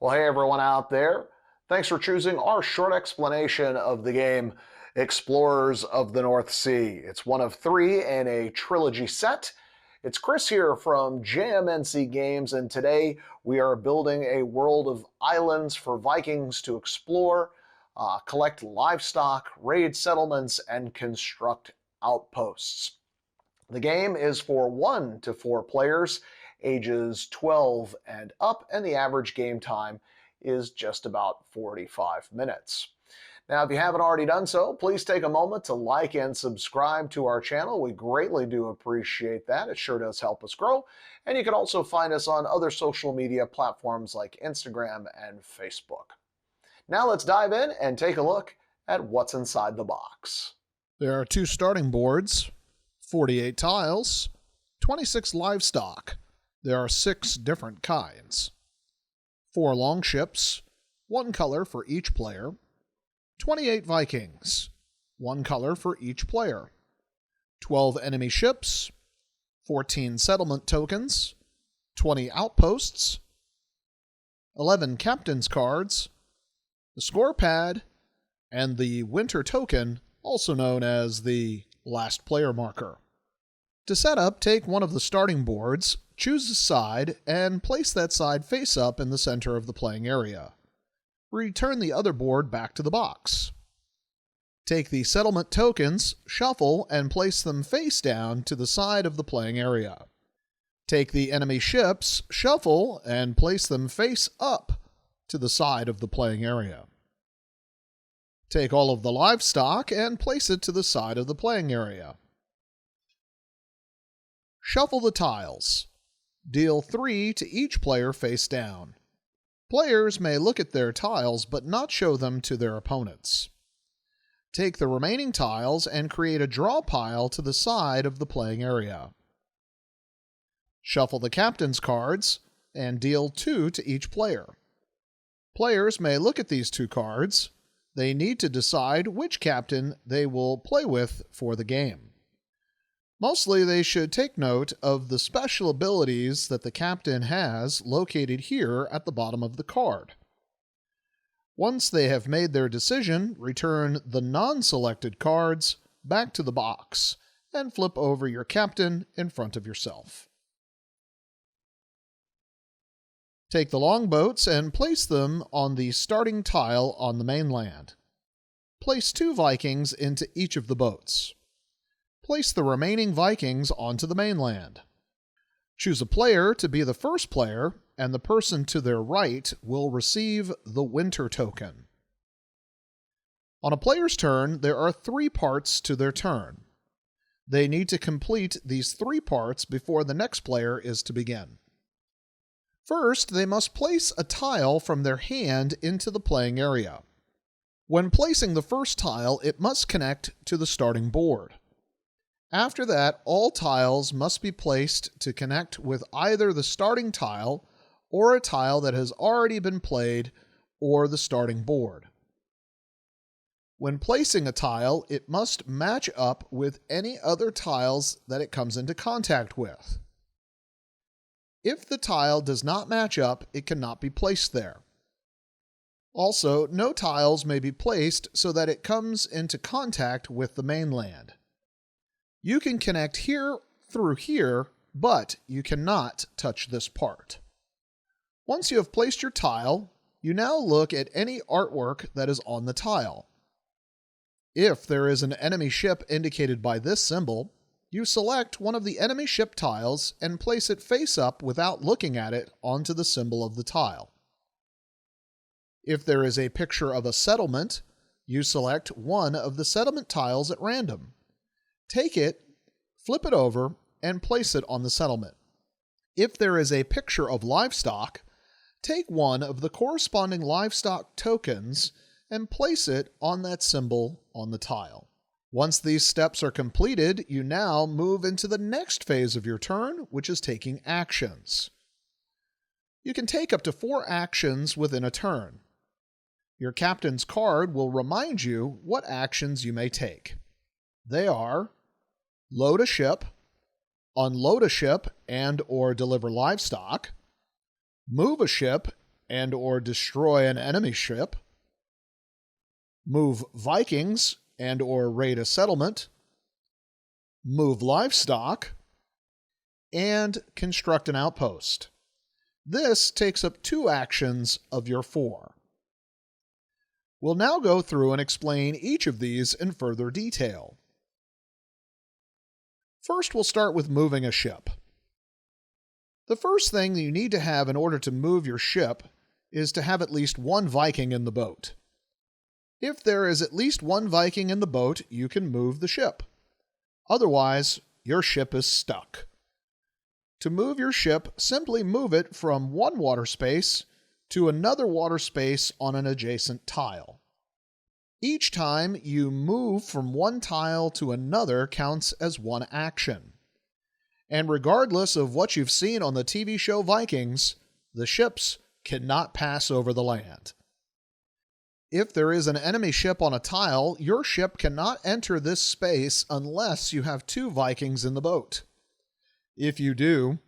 Well, hey everyone out there. Thanks for choosing our short explanation of the game Explorers of the North Sea. It's one of three in a trilogy set. It's Chris here from JMNC Games, and today we are building a world of islands for Vikings to explore, collect livestock, raid settlements, and construct outposts. The game is for 1 to 4 players, ages 12 and up, and the average game time is just about 45 minutes. Now, if you haven't already done so, please take a moment to like and subscribe to our channel. We greatly do appreciate that. It sure does help us grow. And you can also find us on other social media platforms like Instagram and Facebook. Now let's dive in and take a look at what's inside the box. There are 2 starting boards, 48 tiles, 26 livestock. There are 6 different kinds. 4 longships, 1 color for each player. 28 Vikings, 1 color for each player. 12 enemy ships, 14 settlement tokens, 20 outposts, 11 captain's cards, the score pad, and the winter token, also known as the last player marker. To set up, take one of the starting boards, choose a side, and place that side face up in the center of the playing area. Return the other board back to the box. Take the settlement tokens, shuffle, and place them face down to the side of the playing area. Take the enemy ships, shuffle, and place them face up to the side of the playing area. Take all of the livestock and place it to the side of the playing area. Shuffle the tiles. Deal 3 to each player face down. Players may look at their tiles but not show them to their opponents. Take the remaining tiles and create a draw pile to the side of the playing area. Shuffle the captain's cards and deal 2 to each player. Players may look at these 2 cards. They need to decide which captain they will play with for the game. Mostly they should take note of the special abilities that the captain has located here at the bottom of the card. Once they have made their decision, return the non-selected cards back to the box and flip over your captain in front of yourself. Take the longboats and place them on the starting tile on the mainland. Place 2 Vikings into each of the boats. Place the remaining Vikings onto the mainland. Choose a player to be the first player, and the person to their right will receive the winter token. On a player's turn, there are 3 parts to their turn. They need to complete these 3 parts before the next player is to begin. First, they must place a tile from their hand into the playing area. When placing the first tile, it must connect to the starting board. After that, all tiles must be placed to connect with either the starting tile or a tile that has already been played or the starting board. When placing a tile, it must match up with any other tiles that it comes into contact with. If the tile does not match up, it cannot be placed there. Also, no tiles may be placed so that it comes into contact with the mainland. You can connect here through here, but you cannot touch this part. Once you have placed your tile, you now look at any artwork that is on the tile. If there is an enemy ship indicated by this symbol, you select one of the enemy ship tiles and place it face up without looking at it onto the symbol of the tile. If there is a picture of a settlement, you select one of the settlement tiles at random. Take it, flip it over, and place it on the settlement. If there is a picture of livestock, take one of the corresponding livestock tokens and place it on that symbol on the tile. Once these steps are completed, you now move into the next phase of your turn, which is taking actions. You can take up to 4 actions within a turn. Your captain's card will remind you what actions you may take. They are load a ship, unload a ship and/or deliver livestock, move a ship and or destroy an enemy ship, move Vikings and or raid a settlement, move livestock, and construct an outpost. This takes up 2 actions of your 4. We'll now go through and explain each of these in further detail. First, we'll start with moving a ship. The first thing you need to have in order to move your ship is to have at least 1 Viking in the boat. If there is at least 1 Viking in the boat, you can move the ship. Otherwise, your ship is stuck. To move your ship, simply move it from one water space to another water space on an adjacent tile. Each time you move from one tile to another counts as 1 action. And regardless of what you've seen on the TV show Vikings, the ships cannot pass over the land. If there is an enemy ship on a tile, your ship cannot enter this space unless you have 2 Vikings in the boat. If you do,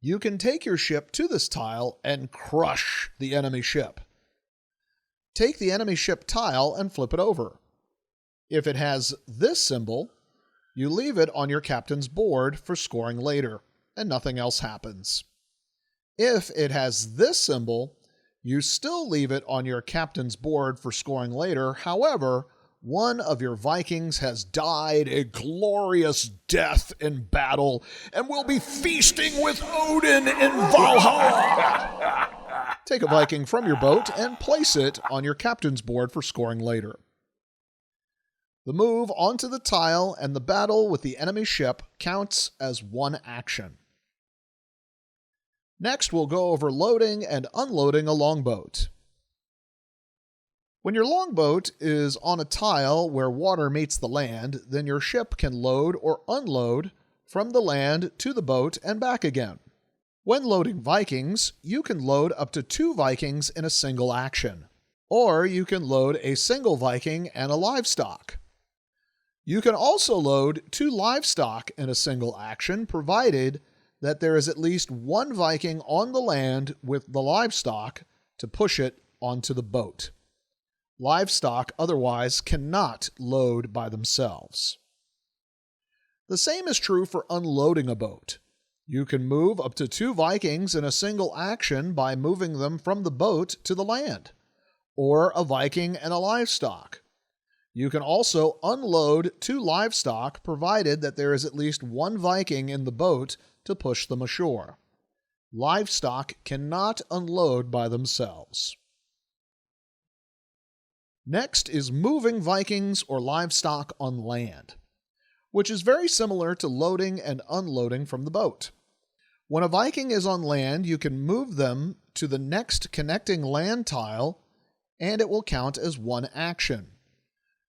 you can take your ship to this tile and crush the enemy ship. Take the enemy ship tile and flip it over. If it has this symbol, you leave it on your captain's board for scoring later, and nothing else happens. If it has this symbol, you still leave it on your captain's board for scoring later. However, one of your Vikings has died a glorious death in battle and will be feasting with Odin in Valhalla. Take a Viking from your boat and place it on your captain's board for scoring later. The move onto the tile and the battle with the enemy ship counts as 1 action. Next, we'll go over loading and unloading a longboat. When your longboat is on a tile where water meets the land, then your ship can load or unload from the land to the boat and back again. When loading Vikings, you can load up to 2 Vikings in a single action, or you can load a single Viking and a livestock. You can also load 2 livestock in a single action, provided that there is at least 1 Viking on the land with the livestock to push it onto the boat. Livestock otherwise cannot load by themselves. The same is true for unloading a boat. You can move up to 2 Vikings in a single action by moving them from the boat to the land, or a Viking and a livestock. You can also unload 2 livestock, provided that there is at least 1 Viking in the boat to push them ashore. Livestock cannot unload by themselves. Next is moving Vikings or livestock on land, which is very similar to loading and unloading from the boat. When a Viking is on land, you can move them to the next connecting land tile, and it will count as 1 action.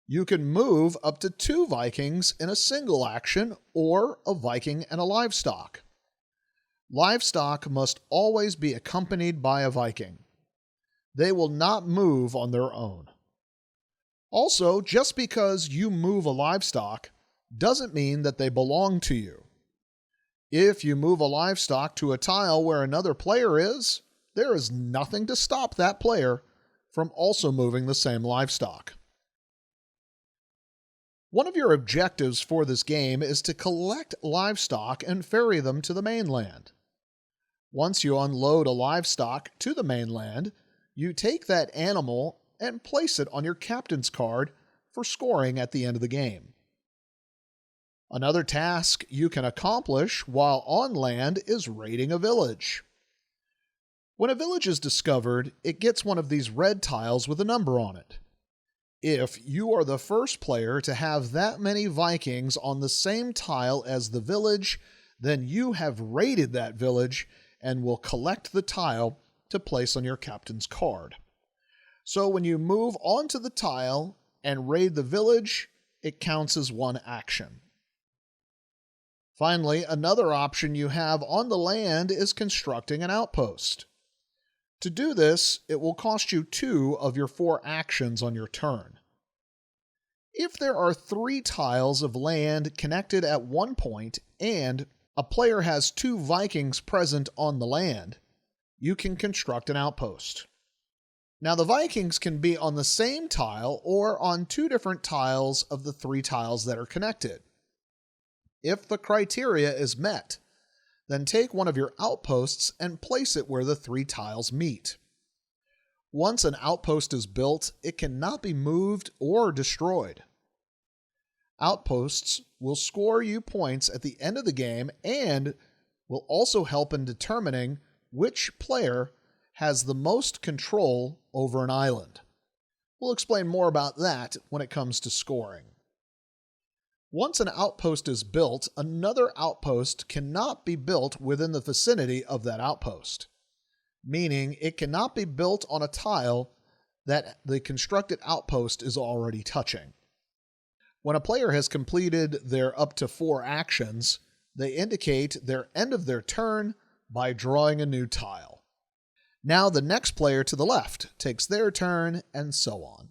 You can move up to 2 Vikings in a single action, or a Viking and a livestock. Livestock must always be accompanied by a Viking. They will not move on their own. Also, just because you move a livestock doesn't mean that they belong to you. If you move a livestock to a tile where another player is, there is nothing to stop that player from also moving the same livestock. One of your objectives for this game is to collect livestock and ferry them to the mainland. Once you unload a livestock to the mainland, you take that animal and place it on your captain's card for scoring at the end of the game. Another task you can accomplish while on land is raiding a village. When a village is discovered, it gets one of these red tiles with a number on it. If you are the first player to have that many Vikings on the same tile as the village, then you have raided that village and will collect the tile to place on your captain's card. So when you move onto the tile and raid the village, it counts as 1 action. Finally, another option you have on the land is constructing an outpost. To do this, it will cost you 2 of your 4 actions on your turn. If there are 3 tiles of land connected at one point and a player has 2 Vikings present on the land, you can construct an outpost. Now the Vikings can be on the same tile or on two different tiles of the three tiles that are connected. If the criteria is met, then take one of your outposts and place it where the three tiles meet. Once an outpost is built, it cannot be moved or destroyed. Outposts will score you points at the end of the game and will also help in determining which player has the most control over an island. We'll explain more about that when it comes to scoring. Once an outpost is built, another outpost cannot be built within the vicinity of that outpost, meaning it cannot be built on a tile that the constructed outpost is already touching. When a player has completed their up to 4 actions, they indicate their end of their turn by drawing a new tile. Now the next player to the left takes their turn, and so on.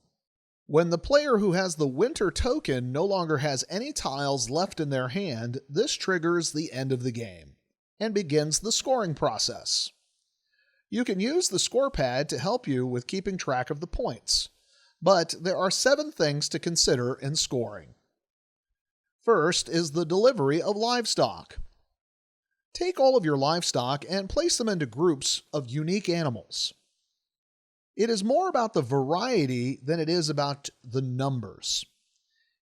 When the player who has the winter token no longer has any tiles left in their hand, this triggers the end of the game and begins the scoring process. You can use the score pad to help you with keeping track of the points, but there are 7 things to consider in scoring. First is the delivery of livestock. Take all of your livestock and place them into groups of unique animals. It is more about the variety than it is about the numbers.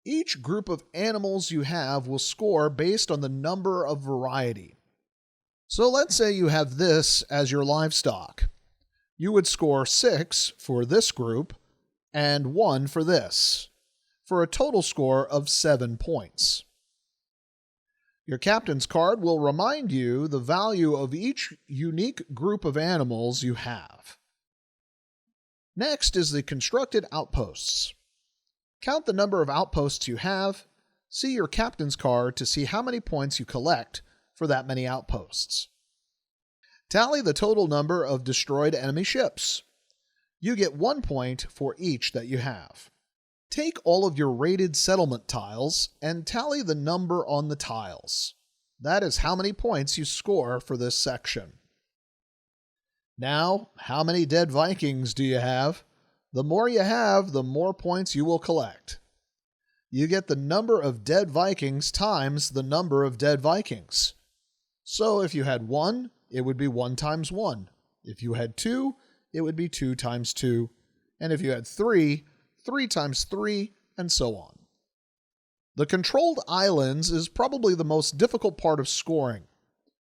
Each group of animals you have will score based on the number of variety. So let's say you have this as your livestock. You would score 6 for this group and 1 for this, for a total score of 7 points. Your captain's card will remind you the value of each unique group of animals you have. Next is the constructed outposts. Count the number of outposts you have. See your captain's card to see how many points you collect for that many outposts. Tally the total number of destroyed enemy ships. You get 1 point for each that you have. Take all of your rated settlement tiles and tally the number on the tiles. That is how many points you score for this section. Now, how many dead Vikings do you have? The more you have, the more points you will collect. You get the number of dead Vikings times the number of dead Vikings. So if you had 1, it would be 1 times 1. If you had 2, it would be 2 times 2. And if you had 3, 3 times 3, and so on. The controlled islands is probably the most difficult part of scoring.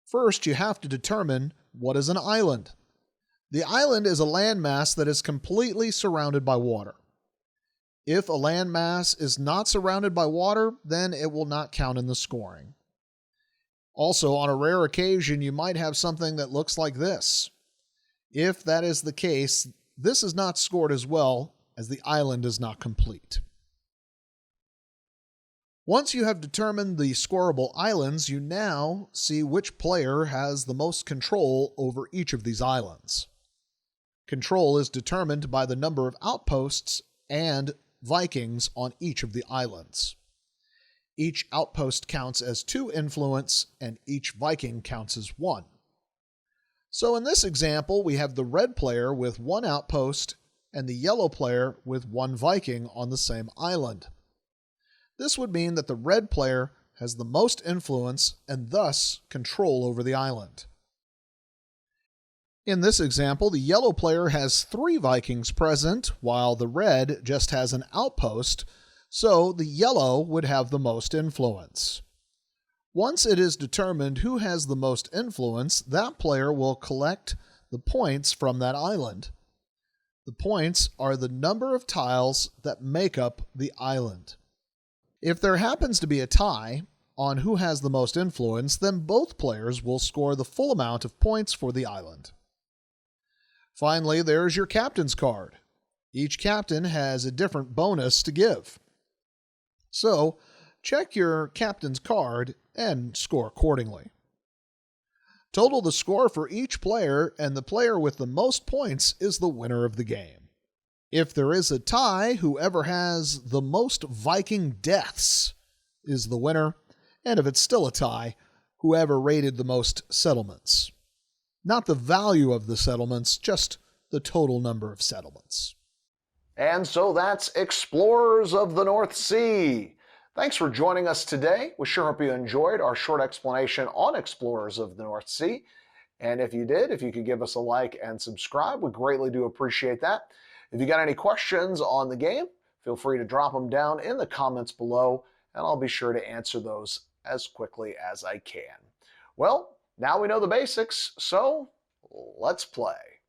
First, you have to determine what is an island. The island is a landmass that is completely surrounded by water. If a landmass is not surrounded by water, then it will not count in the scoring. Also, on a rare occasion, you might have something that looks like this. If that is the case, this is not scored as well, as the island is not complete. Once you have determined the scoreable islands, you now see which player has the most control over each of these islands. Control is determined by the number of outposts and Vikings on each of the islands. Each outpost counts as 2 influence, and each Viking counts as 1. So in this example, we have the red player with 1 outpost and the yellow player with 1 Viking on the same island. This would mean that the red player has the most influence and thus control over the island. In this example, the yellow player has 3 Vikings present, while the red just has an outpost, so the yellow would have the most influence. Once it is determined who has the most influence, that player will collect the points from that island. The points are the number of tiles that make up the island. If there happens to be a tie on who has the most influence, then both players will score the full amount of points for the island. Finally, there's your captain's card. Each captain has a different bonus to give. So, check your captain's card and score accordingly. Total the score for each player, and the player with the most points is the winner of the game. If there is a tie, whoever has the most Viking deaths is the winner, and if it's still a tie, whoever raided the most settlements. Not the value of the settlements, just the total number of settlements. And so that's Explorers of the North Sea. Thanks for joining us today. We sure hope you enjoyed our short explanation on Explorers of the North Sea. And if you did, if you could give us a like and subscribe, we greatly do appreciate that. If you got any questions on the game, feel free to drop them down in the comments below, and I'll be sure to answer those as quickly as I can. Well, now we know the basics, so let's play.